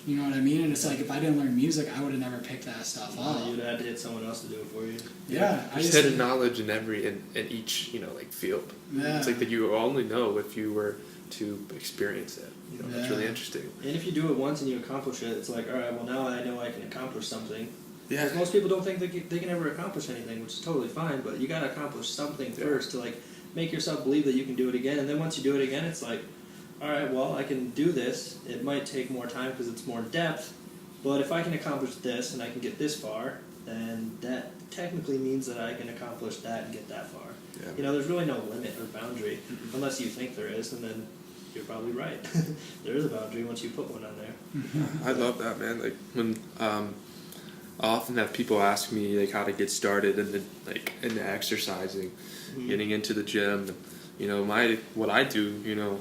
Speaker 1: You know what I mean? And it's like if I didn't learn music, I would have never picked that stuff up.
Speaker 2: You'd have had to hit someone else to do it for you.
Speaker 1: Yeah,
Speaker 3: There's hidden knowledge in each like field.
Speaker 1: Yeah.
Speaker 3: It's like that you only know if you were to experience it. You know, that's really interesting.
Speaker 2: And if you do it once and you accomplish it, it's like, all right, well now I know I can accomplish something.
Speaker 3: Yeah.
Speaker 2: Because most people don't think they can ever accomplish anything, which is totally fine. But you got to accomplish something first to like make yourself believe that you can do it again. And then once you do it again, it's like, all right, well I can do this. It might take more time because it's more depth. But if I can accomplish this and I can get this far, then that technically means that I can accomplish that and get that far.
Speaker 3: Yeah.
Speaker 2: You know, there's really no limit or boundary unless you think there is, and then you're probably right. There is a boundary once you put one on there.
Speaker 3: I love that, man. Like when I often have people ask me like how to get started into exercising, getting into the gym. You know, what I do, you know,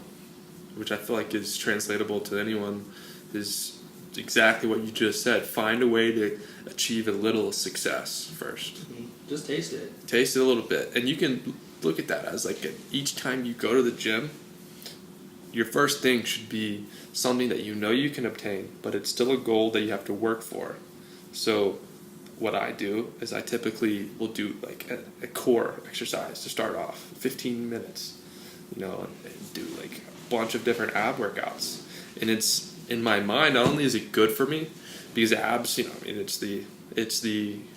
Speaker 3: which I feel like is translatable to anyone, is exactly what you just said. Find a way to achieve a little success first.
Speaker 2: Just taste it.
Speaker 3: Taste it a little bit, and you can look at that as like each time you go to the gym, your first thing should be something that you know you can obtain, but it's still a goal that you have to work for. So what I do is I typically will do like a core exercise to start off, 15 minutes, you know, and do like a bunch of different ab workouts. And it's, in my mind, not only is it good for me, because abs, you know, I mean, it's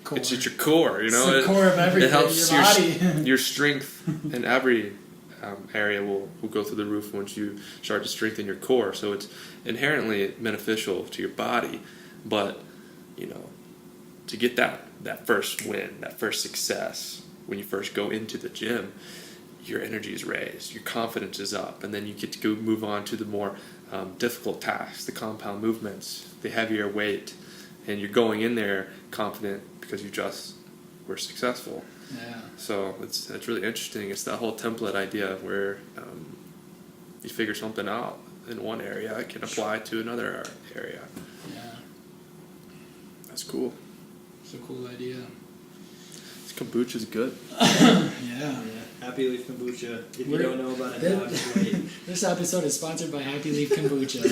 Speaker 1: Core.
Speaker 3: it's your core, you know.
Speaker 1: It's the core of everything.
Speaker 3: It helps
Speaker 1: your body.
Speaker 3: your strength in every area will go through the roof once you start to strengthen your core. So it's inherently beneficial to your body, but you know, to get that first win, that first success, when you first go into the gym, your energy is raised, your confidence is up, and then you get to go move on to the more difficult tasks, the compound movements, the heavier weight, and you're going in there confident because you just were successful.
Speaker 1: Yeah.
Speaker 3: So it's really interesting. It's that whole template idea where you figure something out in one area, it can apply to another area.
Speaker 1: Yeah.
Speaker 3: That's cool.
Speaker 1: It's a cool idea.
Speaker 3: This kombucha's good.
Speaker 1: Yeah.
Speaker 2: Happy Leaf Kombucha. If you
Speaker 1: We're-
Speaker 2: don't know about it now, just wait.
Speaker 1: This episode is sponsored by Happy Leaf Kombucha.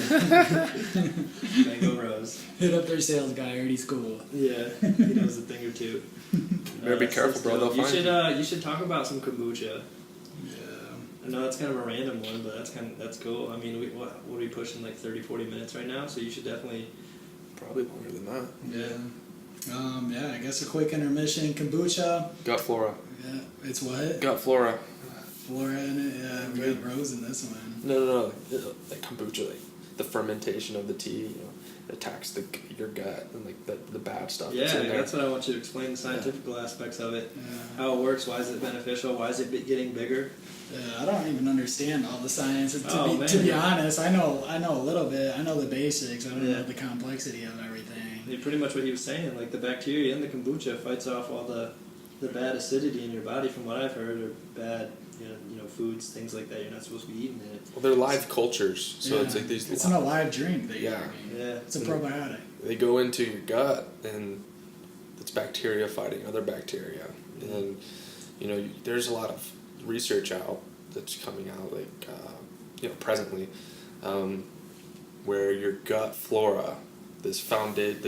Speaker 2: Mango Rose.
Speaker 1: Hit up their sales guy, Ernie's cool.
Speaker 2: Yeah, he knows a thing or two.
Speaker 3: Better be careful, bro. They'll
Speaker 2: You
Speaker 3: find
Speaker 2: should you should talk about some kombucha.
Speaker 1: Yeah.
Speaker 2: I know that's kind of a random one, but that's cool. I mean, what are we pushing, like 30, 40 minutes right now? So you should definitely.
Speaker 3: Probably longer than that.
Speaker 1: Yeah. I guess a quick intermission. Kombucha.
Speaker 3: Gut flora.
Speaker 1: Yeah. It's what?
Speaker 3: Gut flora.
Speaker 1: Flora in it. Yeah. We got Rose in this one.
Speaker 3: No. Like kombucha, like the fermentation of the tea. You know, attacks your gut and like the bad stuff
Speaker 4: Yeah,
Speaker 3: that's in there.
Speaker 4: that's what I want you to explain, the scientific aspects of it. How it works, why is it beneficial, why is it getting bigger?
Speaker 1: I don't even understand all the science. To be honest, I know a little bit. I know the basics. I don't know the complexity of everything.
Speaker 4: Pretty much what he was saying, like the bacteria in the kombucha fights off all the bad acidity in your body, from what I've heard, or bad foods, things like that. You're not supposed to be eating it.
Speaker 3: Well, they're live cultures, so it's like these.
Speaker 1: It's an alive drink that you're drinking.
Speaker 4: Yeah,
Speaker 1: it's a probiotic.
Speaker 3: They go into your gut, and it's bacteria fighting other bacteria, and there's a lot of research out that's coming out, like presently, where your gut flora, this foundation,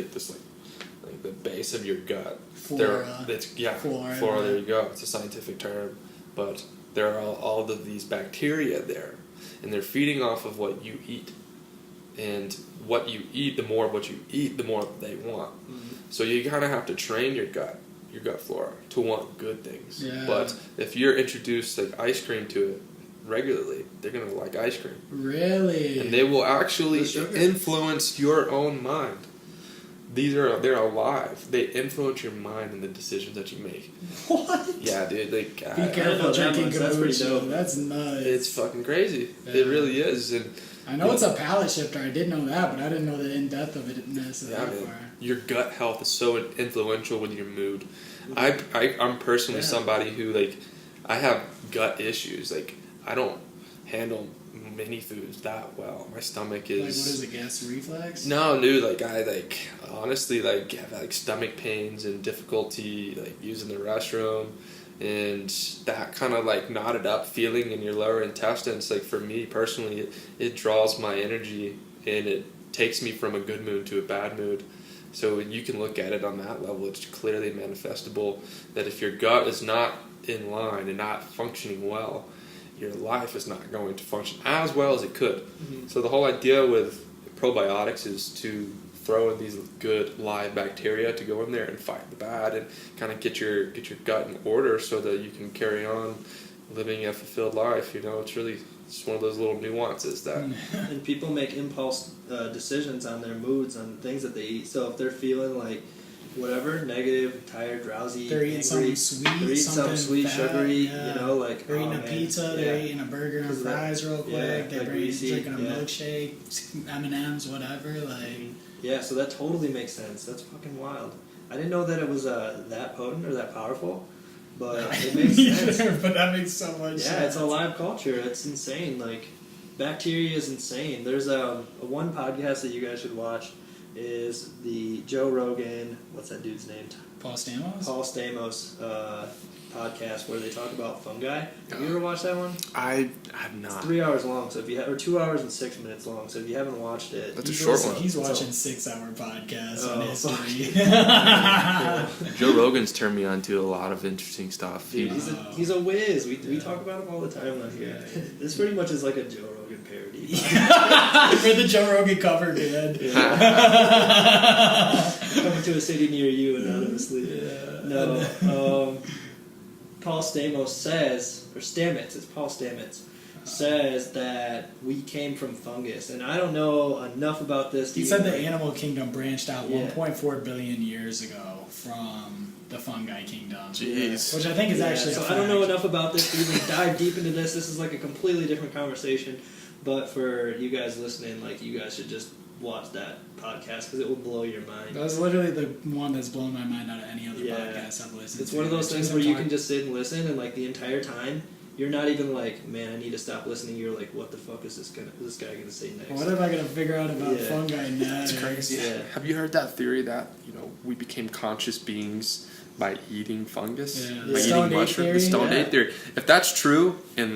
Speaker 3: like the base of your gut,
Speaker 1: flora.
Speaker 3: Flora. There you go. It's a scientific term, but there are all of these bacteria there, and they're feeding off of what you eat, and what you eat, the more of what you eat, the more they want. Mm-hmm. So you kind of have to train your gut flora to want good things.
Speaker 1: Yeah.
Speaker 3: But if you're introduced like ice cream to it regularly, they're gonna like ice cream.
Speaker 1: Really?
Speaker 3: And they will actually influence your own mind. They're alive. They influence your mind and the decisions that you make.
Speaker 1: What?
Speaker 3: Yeah, dude. Be
Speaker 1: careful drinking kombucha. That's nuts.
Speaker 3: It's fucking crazy. Yeah. It really is. And
Speaker 1: I know it's a palate shifter. I did know that, but I didn't know the in-depth of it.
Speaker 3: Your gut health is so influential with your mood. I'm personally somebody who I have gut issues. Like I don't handle many foods that well. My stomach is
Speaker 1: what is it, gas reflex?
Speaker 3: No, dude, I honestly have stomach pains and difficulty using the restroom, and that kind of knotted up feeling in your lower intestines, for me personally, it draws my energy and it takes me from a good mood to a bad mood. So you can look at it on that level. It's clearly manifestable that if your gut is not in line and not functioning well, your life is not going to function as well as it could. Mm-hmm. So the whole idea with probiotics is to throw in these good live bacteria to go in there and fight the bad and kind of get your gut in order so that you can carry on living a fulfilled life. It's one of those little nuances that.
Speaker 4: And people make impulse decisions on their moods, on things that they eat. So if they're feeling whatever, negative, tired, drowsy,
Speaker 1: they're eating
Speaker 4: angry,
Speaker 1: something
Speaker 4: sweet,
Speaker 1: fat,
Speaker 4: sugary,
Speaker 1: they're
Speaker 4: eating
Speaker 1: a pizza, they're eating a burger and fries real quick, they're drinking a milkshake, M&Ms, whatever,
Speaker 4: Yeah, so that totally makes sense. That's fucking wild. I didn't know that it was that potent or that powerful, but it makes sense.
Speaker 1: But that makes so much sense.
Speaker 4: Yeah, it's a live culture. It's insane. Bacteria is insane. There's a one podcast that you guys should watch. Is the Joe Rogan, what's that dude's name?
Speaker 1: Paul Stamos?
Speaker 4: Paul Stamos podcast where they talk about fungi. Have you ever watched that one?
Speaker 3: I have not.
Speaker 4: It's 3 hours long, so if you or 2 hours and 6 minutes long. So if you haven't watched it,
Speaker 3: that's a short one.
Speaker 1: He's watching 6-hour podcasts on history.
Speaker 3: Joe Rogan's turned me on to a lot of interesting stuff.
Speaker 4: Dude, he's a whiz. We talk about him all the time on here. This pretty much is like a Joe Rogan parody.
Speaker 1: We're the Joe Rogan cover band.
Speaker 4: Coming to a city near you anonymously. No. Paul Stamos says, or Stamets, it's Paul Stamets, says that we came from fungus. And I don't know enough about this.
Speaker 1: He said the animal kingdom branched out 1.4 billion years ago from the fungi kingdom.
Speaker 3: Jeez.
Speaker 1: Which I think is actually a fact.
Speaker 4: I don't know enough about this to even dive deep into this. This is a completely different conversation. But for you guys listening, you guys should just watch that podcast because it will blow your mind.
Speaker 1: That's literally the one that's blown my mind out of any other podcast I've listened to.
Speaker 4: It's one of those things where you can just sit and listen, and the entire time you're not even man, I need to stop listening. You're what the fuck is this guy gonna say next?
Speaker 1: What am I gonna figure out about fungi next?
Speaker 3: It's crazy. Yeah. Have you heard that theory that we became conscious beings by eating fungus?
Speaker 1: Yeah.
Speaker 3: By eating mushrooms? The Stone Age theory. If that's true, and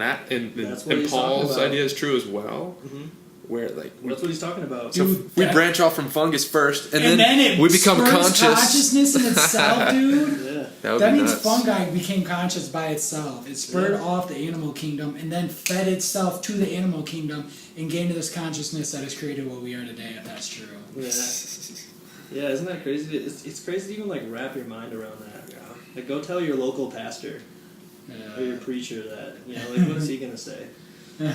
Speaker 3: Paul's idea is true as well. Mm-hmm. Where
Speaker 4: that's what he's talking about.
Speaker 3: So we branch off from fungus first, and then we become conscious.
Speaker 1: Consciousness in itself, dude.
Speaker 3: That
Speaker 1: means fungi became conscious by itself. It spurred off the animal kingdom, and then fed itself to the animal kingdom, and gained this consciousness that has created what we are today. If that's true.
Speaker 4: Yeah, isn't that crazy? It's crazy to even wrap your mind around that. Yeah. Go tell your local pastor or your preacher that what is he gonna say? You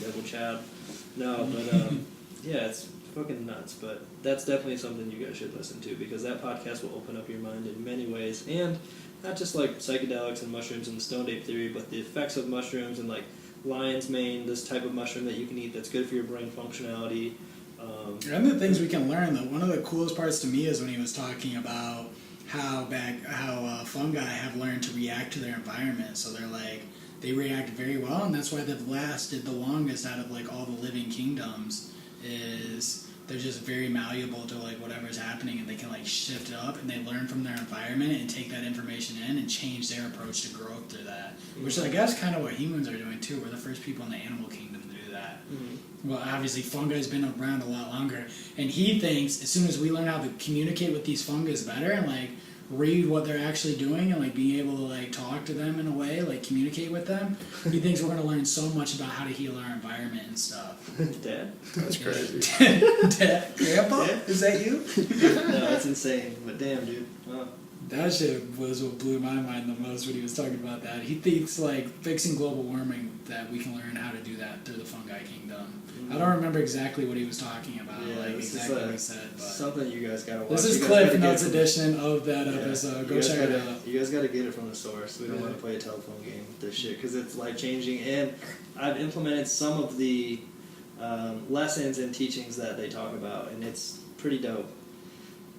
Speaker 4: devil child. No, but it's fucking nuts. But that's definitely something you guys should listen to, because that podcast will open up your mind in many ways, and not just like psychedelics and mushrooms and the stoned ape theory, but the effects of mushrooms and like lion's mane, this type of mushroom that you can eat that's good for your brain functionality.
Speaker 1: And the things we can learn, though, one of the coolest parts to me is when he was talking about how fungi have learned to react to their environment. So they react very well, and that's why they've lasted the longest out of like all the living kingdoms. Is they're just very malleable to like whatever's happening, and they can like shift it up, and they learn from their environment and take that information in and change their approach to growth through that. Which I guess kind of what humans are doing too. We're the first people in the animal kingdom to do that. Well, obviously fungi's been around a lot longer, and he thinks as soon as we learn how to communicate with these fungus better and like read what they're actually doing and like being able to like talk to them in a way, like communicate with them, he thinks we're going to learn so much about how to heal our environment and stuff.
Speaker 4: Dad?
Speaker 3: That's crazy.
Speaker 1: Dad? Grandpa?
Speaker 4: Yeah.
Speaker 1: Is that you?
Speaker 4: No, it's insane. But damn, dude. Wow.
Speaker 1: That shit was what blew my mind the most when he was talking about that. He thinks like fixing global warming, that we can learn how to do that through the fungi kingdom. I don't remember exactly what he was talking about, exactly what he said. But
Speaker 4: something you guys gotta watch.
Speaker 1: this is Cliff Notes edition of that episode. Go check it out.
Speaker 4: You guys gotta get it from the source. We don't want to play a telephone game with this shit, because it's life changing. And I've implemented some of the lessons and teachings that they talk about, and it's pretty dope.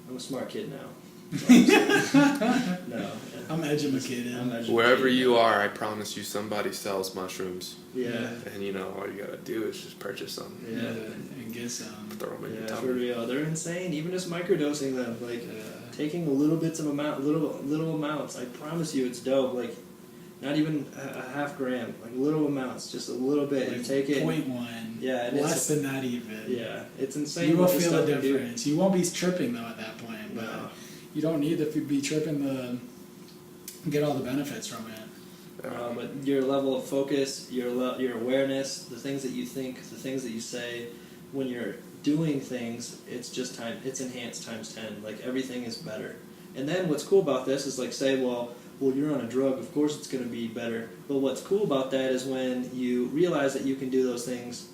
Speaker 4: I'm a smart kid now. No,
Speaker 1: I'm educated.
Speaker 3: Wherever you are, I promise you somebody sells mushrooms.
Speaker 4: Yeah.
Speaker 3: And you know, all you gotta do is just purchase them.
Speaker 4: Yeah.
Speaker 1: And get some.
Speaker 3: Throw them in your
Speaker 4: Yeah,
Speaker 3: tummy.
Speaker 4: for real. They're insane. Even just microdosing them, like taking little amounts. I promise you, it's dope. Like not even a half gram, like little amounts, just a little bit.
Speaker 1: Like
Speaker 4: you take it.
Speaker 1: 0.1.
Speaker 4: Yeah, and
Speaker 1: less than that even.
Speaker 4: Yeah, it's insane.
Speaker 1: You will
Speaker 4: what this
Speaker 1: feel the
Speaker 4: stuff can do.
Speaker 1: difference. You won't be tripping though at that point. But
Speaker 4: No.
Speaker 1: you don't need to be tripping to get all the benefits from it.
Speaker 4: But your level of focus, your awareness, the things that you think, the things that you say, when you're doing things, it's enhanced times 10. Like everything is better. And then what's cool about this is like say, well, you're on a drug, of course it's going to be better. But what's cool about that is when you realize that you can do those things,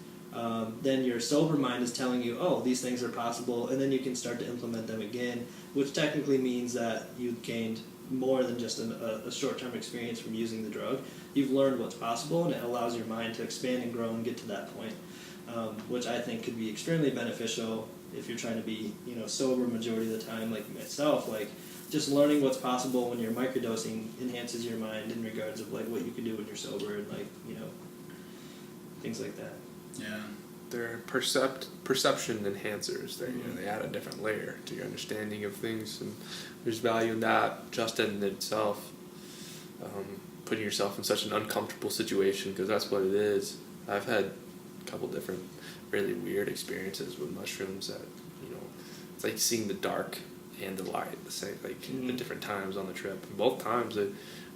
Speaker 4: then your sober mind is telling you, oh, these things are possible, and then you can start to implement them again, which technically means that you've gained more than just a short-term experience from using the drug. You've learned what's possible, and it allows your mind to expand and grow and get to that point, which I think could be extremely beneficial if you're trying to be, sober majority of the time, like myself. Like, just learning what's possible when you're microdosing enhances your mind in regards of like what you can do when you're sober and like, things like that.
Speaker 1: Yeah.
Speaker 3: They're perception enhancers. They add a different layer to your understanding of things, and there's value in that just in itself. Putting yourself in such an uncomfortable situation, because that's what it is. I've had a couple different really weird experiences with mushrooms that, it's like seeing the dark and the light at different times on the trip. And both times it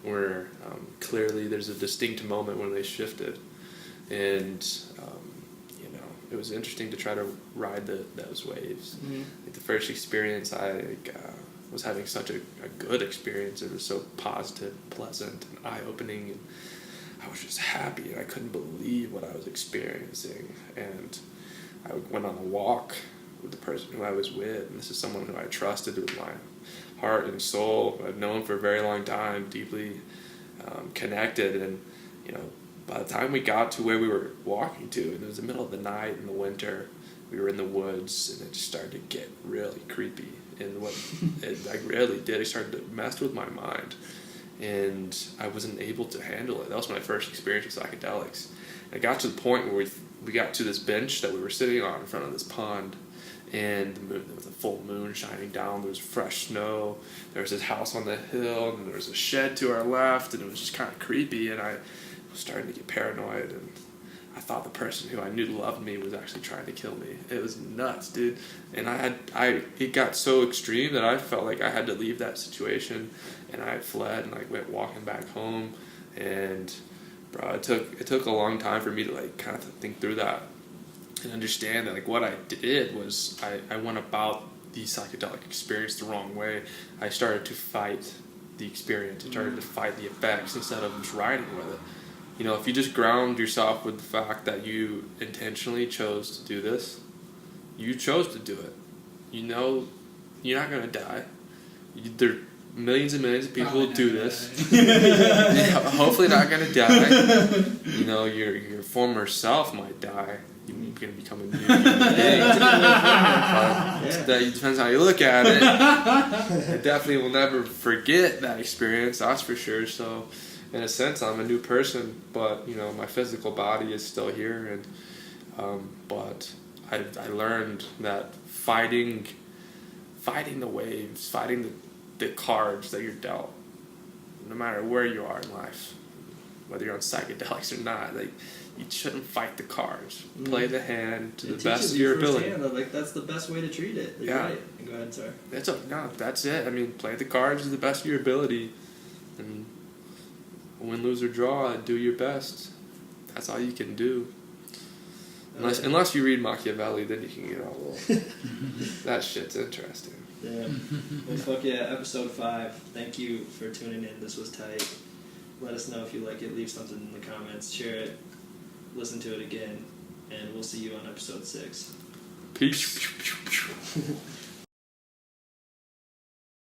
Speaker 3: were clearly there's a distinct moment when they shifted, and it was interesting to try to ride those waves.
Speaker 4: Mm-hmm.
Speaker 3: Like the first experience, I was having such a good experience. It was so positive, pleasant, and eye-opening, and I was just happy, and I couldn't believe what I was experiencing. And I went on a walk with the person who I was with, and this is someone who I trusted with my heart and soul. I've known for a very long time, deeply connected, and by the time we got to where we were walking to, and it was the middle of the night in the winter, we were in the woods, and it just started to get really creepy. And what it really did, it started to mess with my mind, and I wasn't able to handle it. That was my first experience with psychedelics. And it got to the point where we got to this bench that we were sitting on in front of this pond, and there was a full moon shining down. There was fresh snow. There was this house on the hill, and there was a shed to our left, and it was just kind of creepy, and I was starting to get paranoid, and I thought the person who I knew loved me was actually trying to kill me. It was nuts, dude. And it got so extreme that I felt like I had to leave that situation, and I fled, and I went walking back home. And bro, it took a long time for me to like kind of think through that and understand that like what I did was I went about the psychedelic experience the wrong way. I started to fight the experience. I started to fight the effects instead of just riding with it. If you just ground yourself with the fact that you intentionally chose to do this, You chose to do it. You know you're not going to die. There are millions and millions of people who do this. Hopefully not going to die. You know, your former self might die. You're going to become a new human being. That depends how you look at it. I definitely will never forget that experience, that's for sure. So, in a sense, I'm a new person, but, you know, my physical body is still here. And but I learned that fighting the waves, fighting the cards that you're dealt, no matter where you are in life, whether you're on psychedelics or not, like, you shouldn't fight the cards. Play the hand to the best of your ability.
Speaker 4: Like, that's the best way to treat it. You're right. Go ahead, sorry.
Speaker 3: That's it. I mean, play the cards to the best of your ability, and win, lose, or draw, do your best. That's all you can do. Unless you read Machiavelli, then you can get all that shit's interesting.
Speaker 4: Yeah. Well, fuck yeah. Episode 5. Thank you for tuning in. This was tight. Let us know if you like it. Leave something in the comments. Share it. Listen to it again. And we'll see you on episode 6.
Speaker 3: Peace.